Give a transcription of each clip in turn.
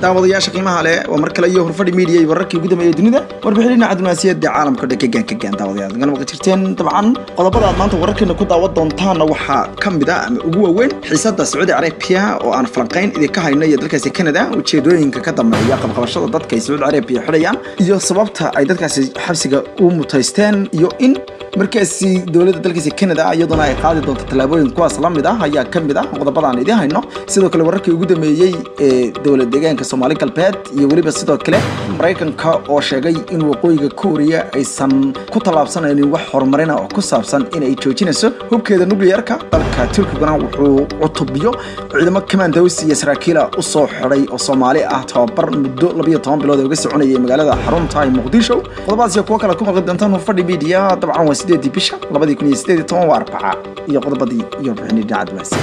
daawadayaasha qiimaha leh oo mar kale iyo horfadhi media wararkii ugu dambeeyay dunida warbixinina cadmaasiyada caalamka dhagegan daawadayaal galma waqtirteen dabcan qodobada maanta wararkeena ku daawad doontaan waxa kamid ah ama ugu weyn xiisada Saudi Arabia oo aan falanqeyn idinka hayno iyo dalkaasi Canada ujeedooyinka ka dambeeya qabqabashada dadka Saudi Arabia xidhayaan iyo sababta ay dadkaasi xabsiga u mutaysteen iyo in markaasi dawladda dalkaasi Canada iyaduna ay qaadi doonto talaabooyin kuwaas la mid ah ayaa kamid ah qodobadaan idin hayno sidoo kale wararkii ugu dambeeyay ee dawladda deegaanka Soomaali galbeed iyo waliba sidoo kale Mareykanka oo sheegay in waqooyiga Korea aysan ku talaabsanaynin wax horumarin ah oo ku saabsan in ay joojinayso hubkeeda nuclearka dalka Turkiga wuxuu cutubyo ciidamo commandos iyo saraakiil u soo xiray oo Soomaali ah tababar muddo 12 bilood uga soconayay magaalada xarunta Muqdisho qodobadaas iyo kuwa kale ku maqli doontaan horfadhi media dabcan waa 8 bisha 2018 waa arbaca iyo qodobadii iyo warbixinada cadwaasi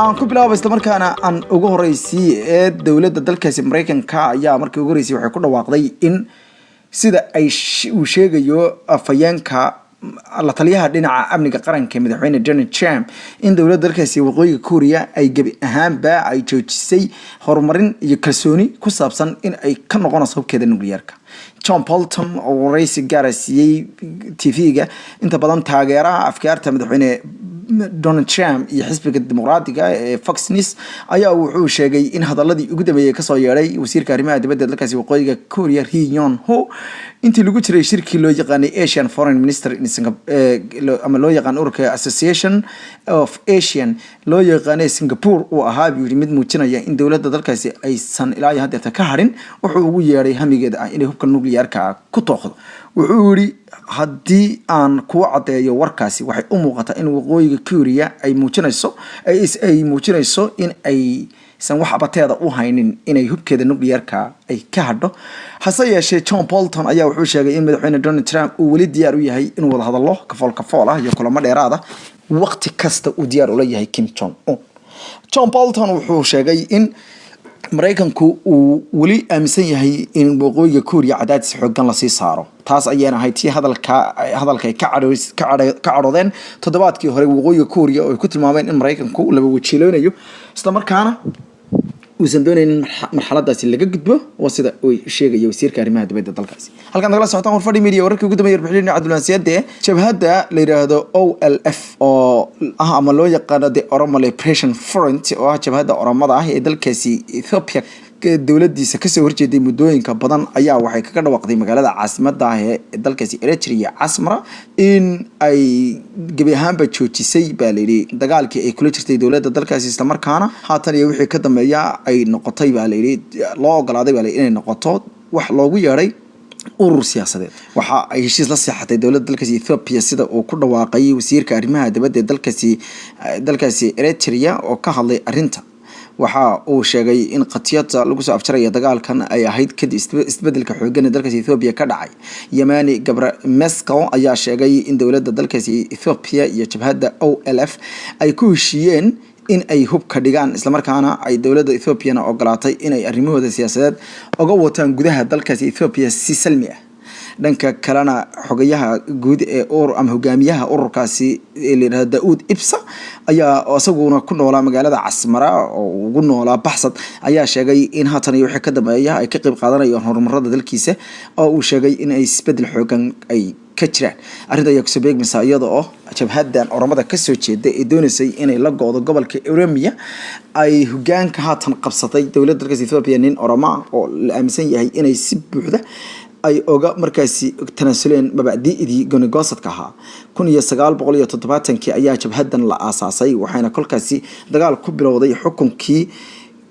aan ku bilaabo isla markaana aan ugu horeysay ee dawladda dalkaasi Mareykanka ayaa markii ugu horeysay waxay ku dhawaaqday in sida ay uu sheegayo afayeenka la taliyaha dhinaca amniga qaranka madaxweyne Donald Trump in dawladda dalkaasi waqooyiga Korea ay gabi ahaanba ay joojisay horumarin iyo kalsooni ku saabsan in ay ka noqonayso hubkeeda nuclearka John Bolton oo raisi gaarsiiyay TV-ga inta badan taageeraha afkaarta madaxweyne Donald Trump iyo xisbiga dimuqraadiga ee Fox News ayaa wuxuu sheegay in hadaladii ugu dambeeyay ka soo yeeray wasiirka arrimaha dibadda dalkaasi waqooyiga Korea Ri Yong Ho intii lagu jiray shirkii loo yaqaanay Asian Foreign Minister in Singapore ama loo yaqaan ururka Association of Asian loo yaqaanay Singapore oo ahaa mid muujinaya in dawladda dalkaasi aysan ilaa hadda ka harin wuxuu ugu yeeray hamigeeda ah inay hubka nuclearka ku tooqdo wuxuu yiri haddii aan ku cadeeyo warkaasi waxay u muuqataa in waqooyiga Korea ay muujinayso in ay san wax abateeda u haynin inay hubkeeda nuclearka ay ka hadho hase yeeshee John Bolton ayaa wuxuu sheegay in madaxweyne Donald Trump uu wali diyaar u yahay in wada hadallo kafool ah iyo kulamo dheeraad ah waqti kasta uu diyaar u leeyahay Kim Jong Un John Bolton wuxuu sheegay in Mareykanku uu wali aaminsan yahay in waqooyiga Korea cadaadis xooggan la sii saaro taas ayaan ahayd tii hadalka ay ka cadhoodeen toddobaadkii hore waqooyiga Korea oo ay ku tilmaameen in Mareykanku laba wajiiloonayo isla markaana uusan doonaynin marxaladaasi laga gudbo oo sida uu sheegay wasiirka arrimaha dibadda dalkaasi halkan nagala socotaan warfadhi media wararkii ugu dambeeyay warbixinada cadwaansiyada jabhadda la yiraahdo OLF oo ama loo yaqaan Oromo Liberation Front oo ah jabhadda Oromada ah ee dalkaasi Ethiopia dawladdiisa ka soo horjeeday muddooyinka badan ayaa waxay kaga dhawaaqday magaalada caasimadda ah ee dalkaasi Eritrea Asmara in ay gabi ahaanba joojisay baaliri dagaalkii ay kula jirtay dawladda dalkaasi isla markaana haatan iyo wixii ka dambeeya ay noqotay baaliri loo ogolaaday baaliri inay noqoto wax loogu yeeray urur siyaasadeed waxa ay heshiis la saxatay dawladda dalkaasi Ethiopia sida uu ku dhawaaqay wasiirka arrimaha dibadda dalkaasi Eritrea oo ka hadlay arrinta waxa uu sheegay in qatiyada lagu soo afjaraya dagaalkan ay ahayd kadib isbedelka xooggan ee dalkaasi Ethiopia ka dhacay Yamani Gabra Meskel ayaa sheegay in dawladda dalkaasi Ethiopia iyo jabhadda OLF ay ku heshiiyeen in ay hub ka dhigaan isla markaana ay dawladda Ethiopia ogolaatay in ay arrimahooda siyaasadeed uga wataan gudaha dalkaasi Ethiopia si salmi ah dhanka kalena xogayaha guud ee ama hogaamiyaha ururkaasi leeyahay Daud Ibsa ayaa asaguna ku noolaa magaalada Asmara oo ugu noolaa baxsad ayaa sheegay in haatan iyo wixii ka dambeeya ay ka qayb qaadanayaan horumarada dalkiisa oo uu sheegay in ay isbedel xoogan ay ka jiraan arrinta ayaa kusoo beegmaysa iyada oo jabhaddan Oromada ka soo jeeda ee doonaysay inay la goodo gobolka Oromia ay hogaanka haatan qabsatay dawladda dalkaasi Ethiopia nin Oromo oo la aaminsan yahay inay si buuxda ay oga markaasi tanasuleen mabadi'idii go'aasadka ahaa 1970 ayaa jabhaddan la aasaasay waxayna kolkaasi dagaal ku bilowday xukunkii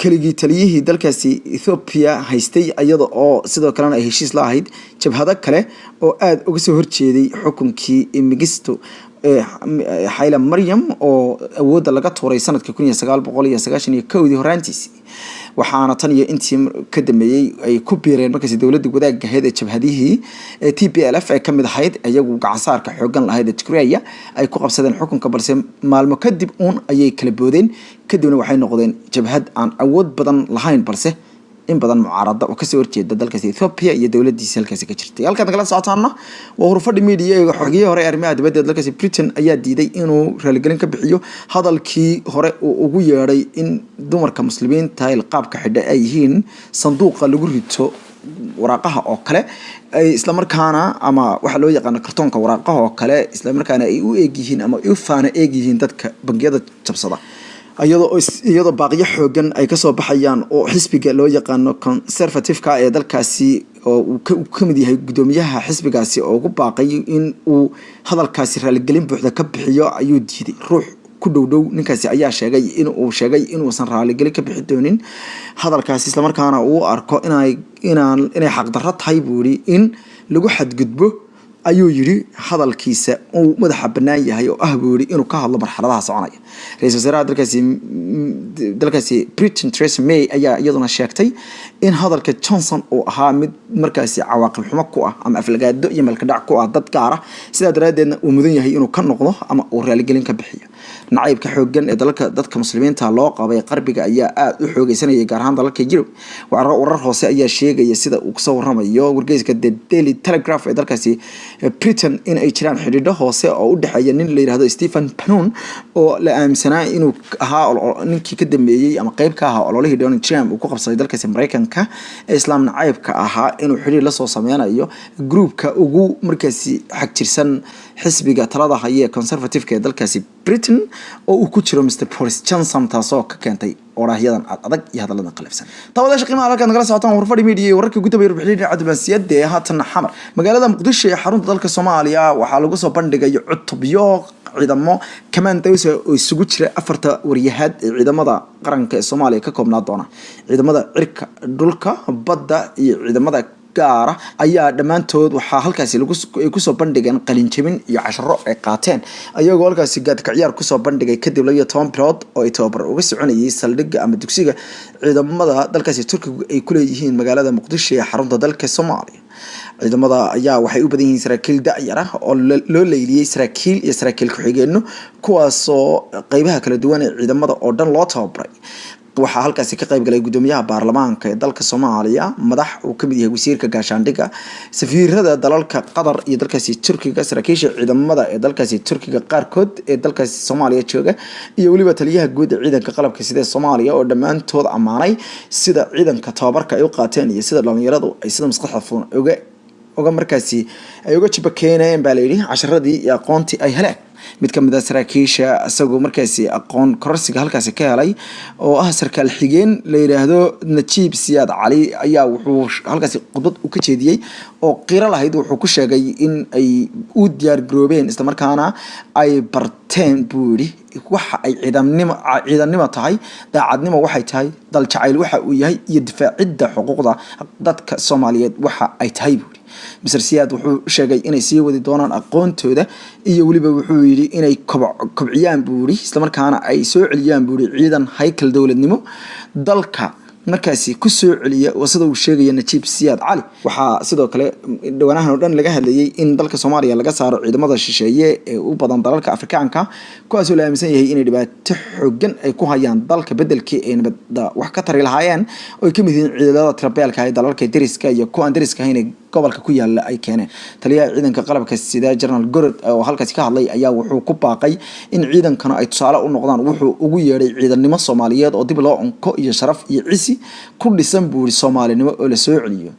kaligii taliyihii dalkaasi Ethiopia haystay iyada oo sidoo kalena ay heshiis la ahayd jabhado kale oo aad uga soo horjeeday xukunkii Mengistu Haile Mariam oo awoodda laga tuuray sanadka 1991 horaantiisii waxaana tan iyo intii ka dambeeyay ay ku biireen markaas dawladda wadaagga ahayd ee jabhadihii TPLF ay kamid ahayd ayagu gacansaarka xooggan lahayd Tigray ay ku qabsadeen xukunka balse maalmo kadib ayay kala boodeen kadibna waxay noqdeen jabhad aan awood badan lahayn balse in badan mucaarada oo kasoo horjeeda dalkaasi Ethiopia iyo dowladiisa halkaasi ka jirtay. Halkan kala socotaana waa Hurfadhi Media ee xogiyay hore arrimaha dibadda dalkaasi Britain ayaa diiday inuu raaligelin ka bixiyo hadalkii hore uu ugu yeeray in dumarka muslimiinta ay qaabka xidha ay yihiin sanduuqa lagu rito waraaqaha oo kale ay isla markaana ama waxa loo yaqaan kartoonka waraaqaha oo kale isla markaana ay u eegyihiin ama u faana eegyihiin dadka bangiyada jabsada iyadoo baaqiyo xoogan ay ka soo baxayaan oo xisbiga loo yaqaan conservative-ka ee dalkaasi oo uu ka mid yahay gudoomiyaha xisbigaasi oo ugu baaqay in uu hadalkaasi raaligelin buuxda ka bixiyo ayuu diiday. Ruux ku dhowdhow ninkaasi ayaa sheegay inuusan raaligelin ka bixi doonin hadalkaasi isla markaana uu arko inay xaq darro tahay buu yiri in lagu xadgudbo ayuu yiri hadalkiisa uu madaxa banaan yahay oo ah buu yiri inuu ka hadlo marxaladaha soconaya. Ra'iisul wasaaraha dalkaasi Britain Theresa May ayaa iyaduna sheegtay in hadalka Johnson uu ahaa mid markaasi cawaaqib xumo ku ah ama aflagaado iyo malka dhac ku ah dad gaar ah sidaa daraadeedna uu mudan yahay inuu ka noqdo ama uu raaligelin ka bixiyo. nacaybka xooggan ee dadka muslimiinta loo qabay qarbiga ayaa aad u xoogeysanayay gaar ahaan dalalka Yurub. Warar hoose ayaa sheegaya sida uu kasoo waramayo wargeyska The Daily Telegraph ee dalkaasi Britain in ay jiraan xidhiidho hoose oo u dhaxeeya nin la yiraahdo Stephen Bannon oo la aaminsanaa inuu ahaa ninkii ka dambeeyay ama qayb ka ahaa ololihii Donald Trump uu ku qabsaday dalkaasi Mareykanka ee islaam nacaybka ahaa inuu xiriir la soo sameynayo groupka ugu markaasi xag jirsan xisbiga talada haya conservative-ka ee dalkaasi Britain oo uu ku jiro Mr Boris Johnson taasoo ka keentay orahyadan adag iyo hadaladan qalafsan. Tawadasha qiimaha halkan nagala socotaan Hurfadhi Media iyo wararka gudaha warbixinada cadbaansiyada ee haatan xamar magaalada Muqdisho ee xarunta dalka Soomaaliya waxaa lagu soo bandhigay cutubyo ciidamo commandos oo isugu jira afarta wariyahad ee ciidamada qaranka ee Soomaaliya ka koobnaa doona ciidamada cirka dhulka badda iyo ciidamada gaara ayaa dhamaantood waxaa halkaasi ku soo bandhigeen qalin jabin iyo casharo ay qaateen ayagoo halkaasi gaadka ciyaar ku soo bandhigay kadib 12 bilood oo ay tababar uga soconayay saldhigga ama dugsiga ciidamada dalkaasi Turkiga ay ku leeyihiin magaalada Muqdisho ee xarunta dalka Soomaaliya. ciidamada ayaa waxay u badan yihiin saraakiil da'yar ah oo loo leeyay saraakiil ku xigeenno kuwaas oo qaybaha kala duwan ee ciidamada oo dhan loo tababaray. waxaa halkaasi ka qayb galay gudoomiyaha baarlamaanka ee dalka Soomaaliya madax uu kamid yahay wasiirka gaashaandhigga safiirada dalalka Qatar iyo dalkaasi Turkiga saraakiisha ciidamada ee dalkaasi Turkiga qaarkood ee dalkaasi Soomaaliya jooga iyo waliba taliyaha guud ee ciidanka qalabka sida Soomaaliya oo dhamaantood amaanay sida ciidanka tababarka ay u qaateen iyo sida dhalinyaradu ay sida maskaxda furan uga markaasi ay uga jibakeeneen baa la yiri casharadii iyo aqoontii ay heleen. mid ka mid ah saraakiisha asagoo markaasi aqoon kororsiga halkaasi ka helay oo ah sarkaal xigeen la yiraahdo Najiib Siyaad Cali ayaa wuxuu halkaasi khudbad u ka jeediyay oo qiiro lahayd wuxuu ku sheegay in ay u diyaar garoobeen isla markaana ay barteen buuri waxa ay ciidanimo tahay daacadnimo waxay tahay dal jacayl waxa uu yahay iyo difaacidda xuquuqda dadka Soomaaliyeed waxa ay tahay buuri. Mr Siyaad wuxuu sheegay inay sii wadi doonaan aqoontooda iyo waliba wuxuu yiri inay kobciyaan buuri isla markaana ay soo celiyaan buuri ciidan haykal dawladnimo dalka markaasi ku soo celiya wasada uu sheegay Najiib Siyaad Cali. waxaa sidoo kale dhawanahan oo dhan laga hadlayay in dalka Soomaaliya laga saaro ciidamada shisheeye ee u badan dalalka Afrikaanka kuwaas oo la aaminsan yahay inay dhibaato xooggan ay ku hayaan dalka bedelkii ay nabadda wax ka tari lahaayeen oo ay ka mid yihiin ciidamada tirabeelka ee dalalka deriska iyo kuwa aan deriska ahayn gobolka ku yaala ay keeneen. taliyaha ciidanka qalabka sida General Gorod oo halkaasi ka hadlay ayaa wuxuu ku baaqay in ciidankana ay tusaale u noqdaan wuxuu ugu yeeray ciidanimo Soomaaliyeed oo dib loo onko iyo sharaf iyo cisi ku dhisan buuri Soomaalinimo oo la soo celiyo.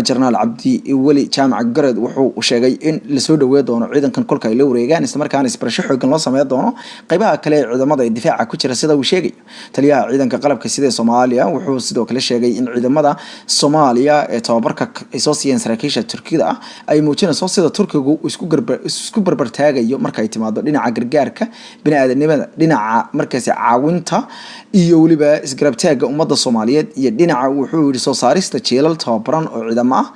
General Cabdi Wali Jaamac Gorod wuxuu sheegay in la soo dhaweey doono ciidankan kolka ay la wareegaan isla markaana isbarasho xoogan loo sameeyo doono qaybaha kale ee ciidamada ee difaaca ku jira sida uu sheegay. taliyaha ciidanka qalabka sida Soomaaliya wuxuu sidoo kale sheegay in ciidamada Soomaaliya ee tababarka ay soo siiyeen Turkiga ay muujinayso sida Turkigu isku barbar taagayo marka ay timaado dhinaca gargaarka bini'aadanimada dhinaca markaasi caawinta iyo waliba isgarab taaga ummadda Soomaaliyeed iyo dhinaca wuxuu yiri soo saarista jeelal tababaran oo ciidamo ah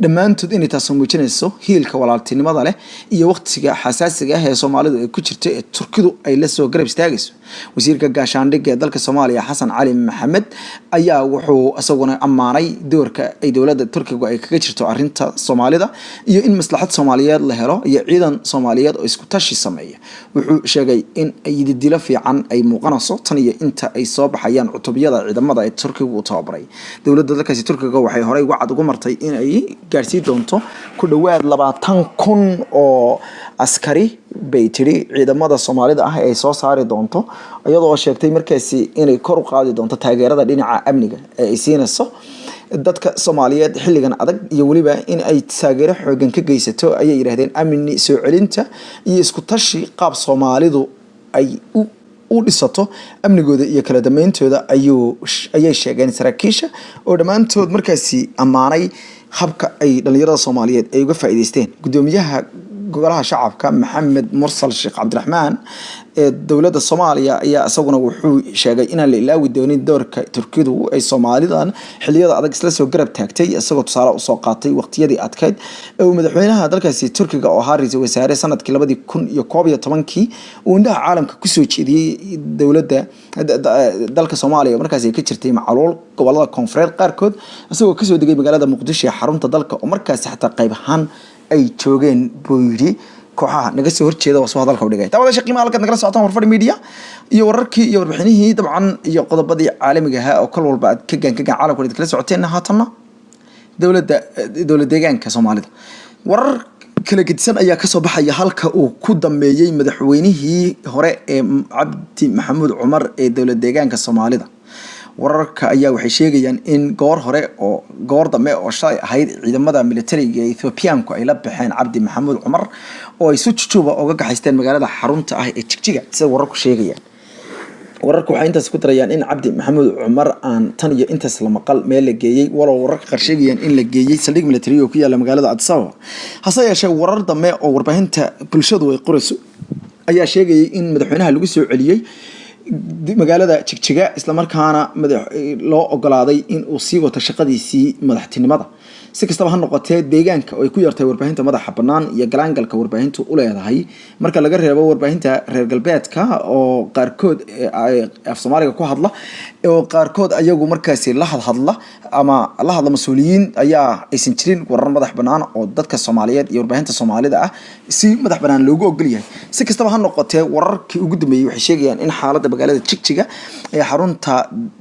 dhamaantood inay taas muujinayso hiilka walaaltinimada leh iyo waqtiga xasaasiga ah ee Soomaalidu ay ku jirto ee Turkidu ay la soo garab istaagayso. wasiirka gaashaandhigga ee dalka Soomaaliya Xasan Cali Maxamed ayaa wuxuu asaguna amaanay doorka ay dawladda Turkiga ay kaga jirto arinta danta Soomaalida iyo in maslaxad Soomaaliyeed la helo iyo ciidan Soomaaliyeed oo isku tashi sameeya wuxuu sheegay in ay dilo fiican ay muuqanayso tan iyo inta ay soo baxayaan cutubiyada ciidamada ee Turkiga uu tababaray dawladda dalkaasi Turkiga waxay horey wacd ugu martay in ay gaarsiin doonto ku dhawaad 20,000 oo askari bay tiri ciidamada Soomaalida ah ay soo saari doonto iyadoo sheegtay markaasi inay kor u qaadi doonto taageerada dhinaca amniga ee ay siinayso dadka Soomaaliyeed xilligan adag iyo waliba in ay taageero xoogan ka geysato ayay yiraahdeen amni soo celinta iyo isku tashi qaab Soomaalidu ay u dhisato amnigooda iyo kala dameyntooda ayay sheegeen saraakiisha oo dhamaantood markaasi amaanay habka ay dhalinyarada Soomaaliyeed ay uga faa'iideysteen gudoomiyaha golaha shacabka Maxamed Mursal Sheekh Cabdiraxmaan ee dawladda Soomaaliya ayaa asaguna wuxuu sheegay in la ilaawi doonin doorka Turkidu ay Soomaalidan xilliyada adag isla soo garab taagtay asagoo tusaale u soo qaatay waqtiyadii adkayd ee madaxweynaha dalkaasi Turkiga oo ra'iisul wasaare sanadkii 2011 uu indhaha caalamka ku soo jeediyay dawladda dalka Soomaaliya markaas ay ka jirtay macluul gobolada koonfureed qaarkood asagoo ka soo degay magaalada Muqdisho ee xarunta dalka oo markaas xataa qayb ahaan ay joogeen booyri kooxaha naga soo horjeeda oo soo hadalka u dhigay taawada qiimaha halka nagala socotaan warfadhi media iyo wararkii iyo warbixinihii dabcan iyo qodobadii caalamiga ah oo kal walba aad ka gaan caalamka kala socoteen haatanna dawladda deegaanka Soomaalida warar kala gedisan ayaa ka soo baxaya halka uu ku dambeeyay madaxweynihii hore ee Cabdi Maxamuud Cumar ee dawladda deegaanka Soomaalida wararka ayaa waxay sheegayaan in goor dambe oo shalay ahayd ciidamada militariga ee Ethiopiaanku ay la baxeen Cabdi Maxamuud Cumar oo ay si jujuuba uga gaxaysteen magaalada xarunta ah ee Jigjiga sida wararku sheegayaan wararku waxay intaas ku darayaan in Cabdi Maxamuud Cumar aan tan iyo intaas la maqal meel la geeyay walow wararka qaar sheegayaan in la geeyay saldhig militari oo ku yaala magaalada Addis Ababa hase yeeshee warar dambe oo warbaahinta bulshadu ay qorayso ayaa sheegayay in madaxweynaha lagu soo celiyay magaalada Jigjiga isla markaana loo ogolaaday in uu sii wato shaqadiisii madaxtinimada si kastaba ha noqotee deegaanka oo ay ku yartay warbaahinta madaxa banaan iyo galaangalka warbaahintu u leedahay marka laga reebo warbaahinta reer galbeedka oo qaarkood af Soomaaliga ku hadla oo qaarkood ayagu markaasi la hadla ama la hadla mas'uuliyiin ayaa aysan jirin warar madax banaan oo dadka Soomaaliyeed iyo warbaahinta Soomaalida ah si madax banaan loogu ogol yahay si kastaba ha noqotee wararkii ugu dambeeyay waxay sheegayaan in xaaladda magaalada Jigjiga ee xarunta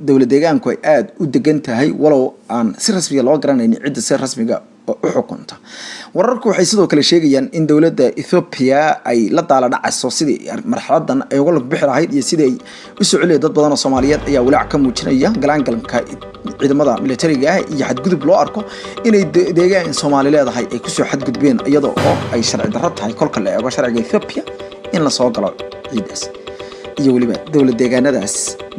dawladda deegaanku ay aad u degan tahay walow aan si rasmi ah loo garanaynin cidda si rasmiga u xukunta wararku waxay sidoo kale sheegayaan in dawladda Ethiopia ay la daala dhacayso sidii marxaladan ay uga lug bixi lahayd iyo sidii ay u soo celiyay dad badan oo Soomaaliyeed ayaa walaac ka muujinaya galaangalka ciidamada militariga ah iyo xadgudub loo arko inay deegaan Soomaali leedahay ay ku soo xadgudbeen iyadoo ay sharci darro tahay kolka la eego sharciga Ethiopia in la soo galo ciidaas iyo waliba dawlad deegaanadaas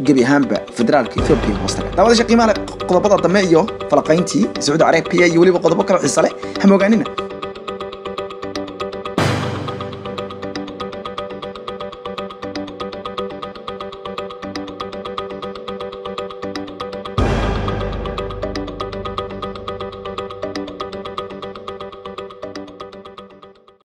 gabi ahaanba federaalka Ethiopia hoostaga daawada qiimaha qodobada dambe iyo falaqayntii Saudi Arabia iyo waliba qodobo kale xiiso leh ha moogaanina